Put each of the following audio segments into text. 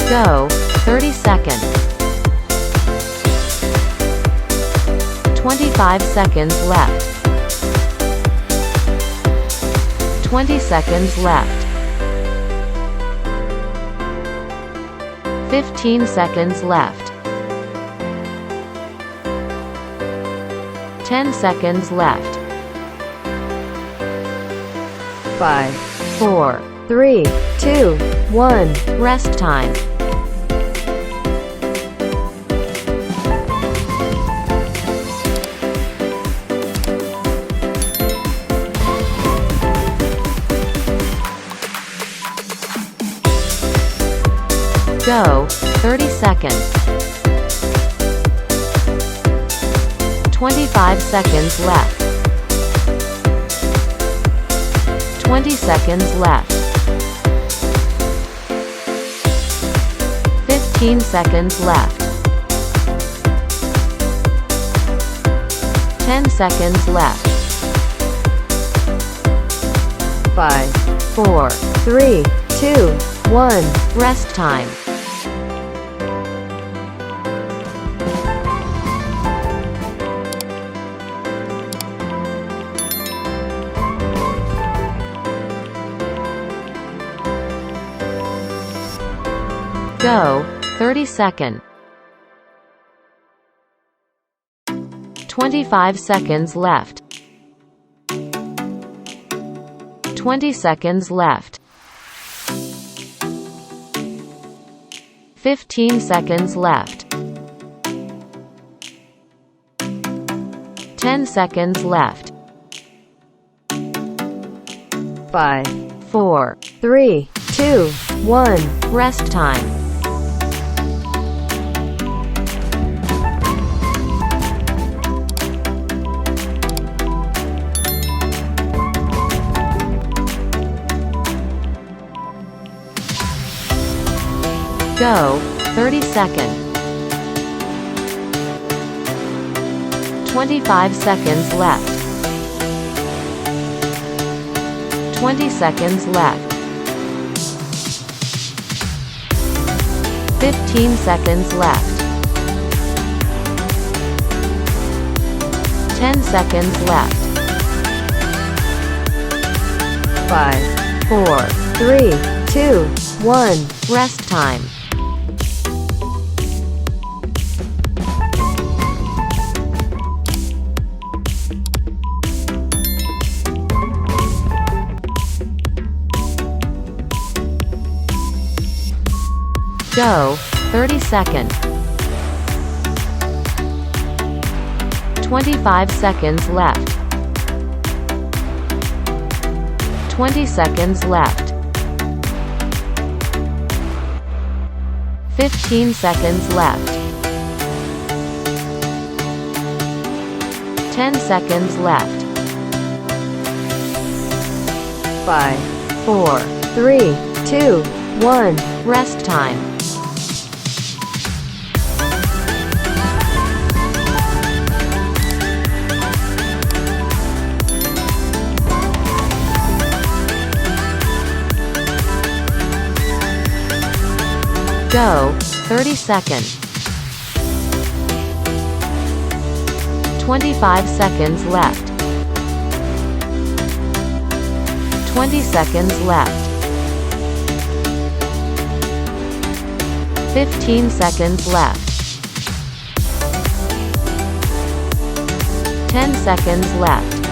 Go, 30 seconds. 25 seconds left. 20 seconds left. 15 seconds left. 10 seconds left. 5, 4, 3, 2, 1. Rest time. Go, 30 seconds. 25 seconds left. 20 seconds left. 15 seconds left. 10 seconds left. 5, 4, 3, 2, 1. Rest time. Go, 30 seconds. 25 seconds left. 20 seconds left. 15 seconds left. 10 seconds left. 5, 4, 3, 2, 1. Rest time. Go, 30 seconds. 25 seconds left. 20 seconds left. 15 seconds left. 10 seconds left. 5, 4, 3, 2, 1. Rest time. Go, 30 seconds. 25 seconds left. 20 seconds left. 15 seconds left. 10 seconds left. 5, 4, 3, 2, 1. Rest time. Go, 30 seconds. 25 seconds left. 20 seconds left. 15 seconds left. 10 seconds left.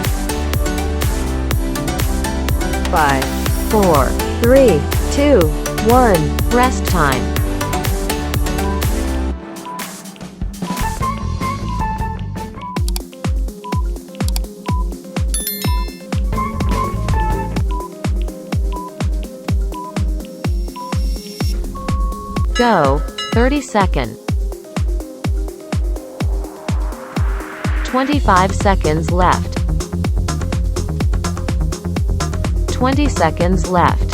5, 4, 3, 2, 1. Rest time. Go, 30 seconds. 25 seconds left. 20 seconds left.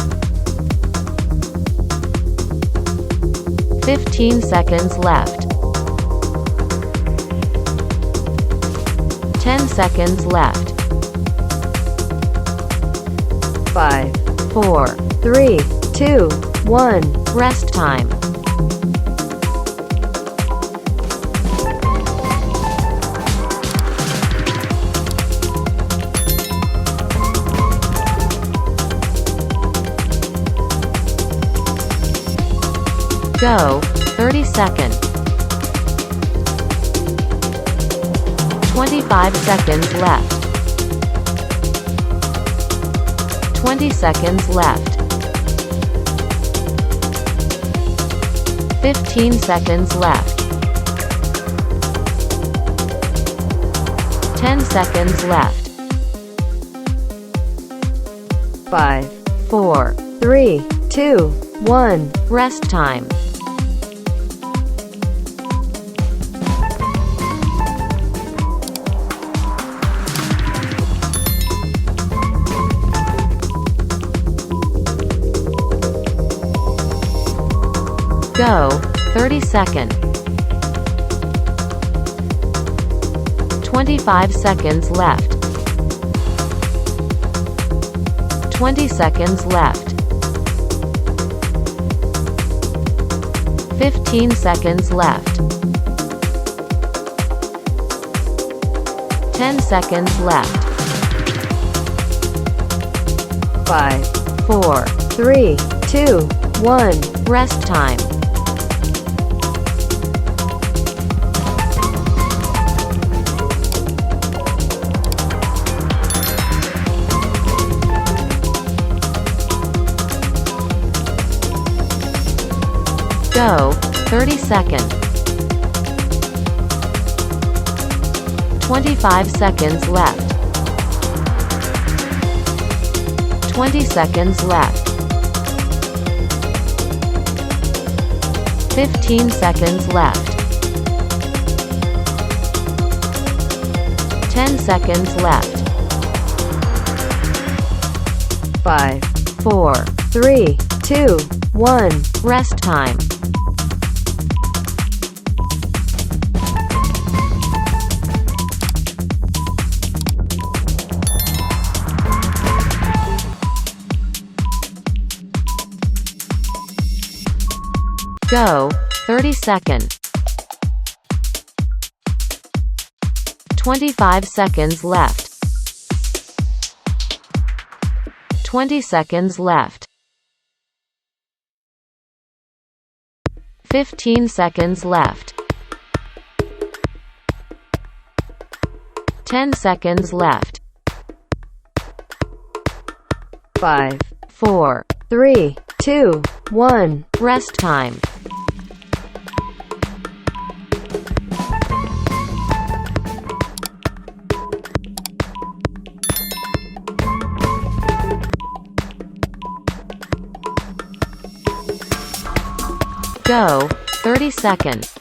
15 seconds left. 10 seconds left. 5, 4, 3, 2, 1. Rest time. Go, 30 seconds. 25 seconds left. 20 seconds left. 15 seconds left. 10 seconds left. 5, 4. 3, 2, 1. Rest time. Go, 30 seconds. 25 seconds left. 20 seconds left. 15 seconds left. 10 seconds left. 5, 4. 3, 2, 1. Rest time. Go, 30 seconds. 25 seconds left. 20 seconds left. 15 seconds left. 10 seconds left. 5, 4. 3, 2, 1. Rest time. Go, 30 seconds. 25 seconds left. 20 seconds left. 15 seconds left. 10 seconds left. 5, 4. 3, 2, 1. Rest time. Go, 30 seconds.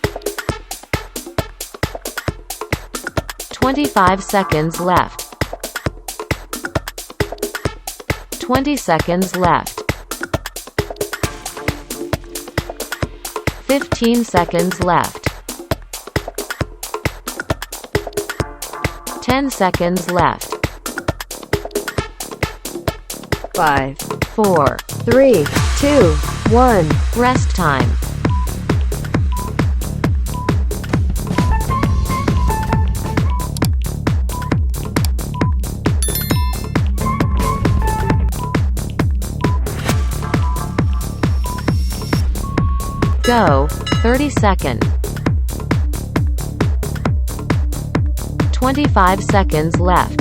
25 seconds left. 20 seconds left. 15 seconds left. 10 seconds left. 5, 4. 3, 2, 1. Rest time. Go, 30 seconds. 25 seconds left.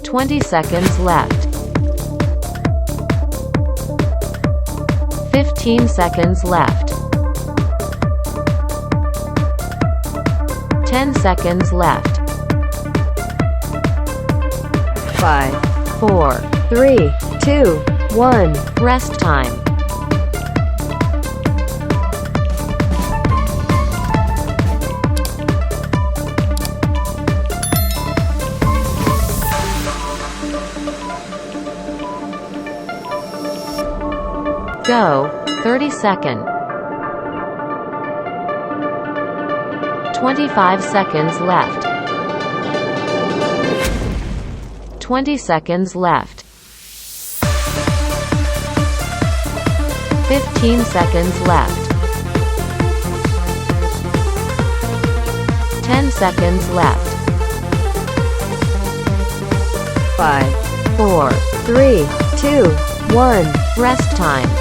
20 seconds left. 15 seconds left. 10 seconds left. 5, 4. 3, 2, 1. Rest time. Go, 30 seconds. 25 seconds left. 20 seconds left. 15 seconds left. 10 seconds left. 5, 4. 3, 2, 1. Rest time.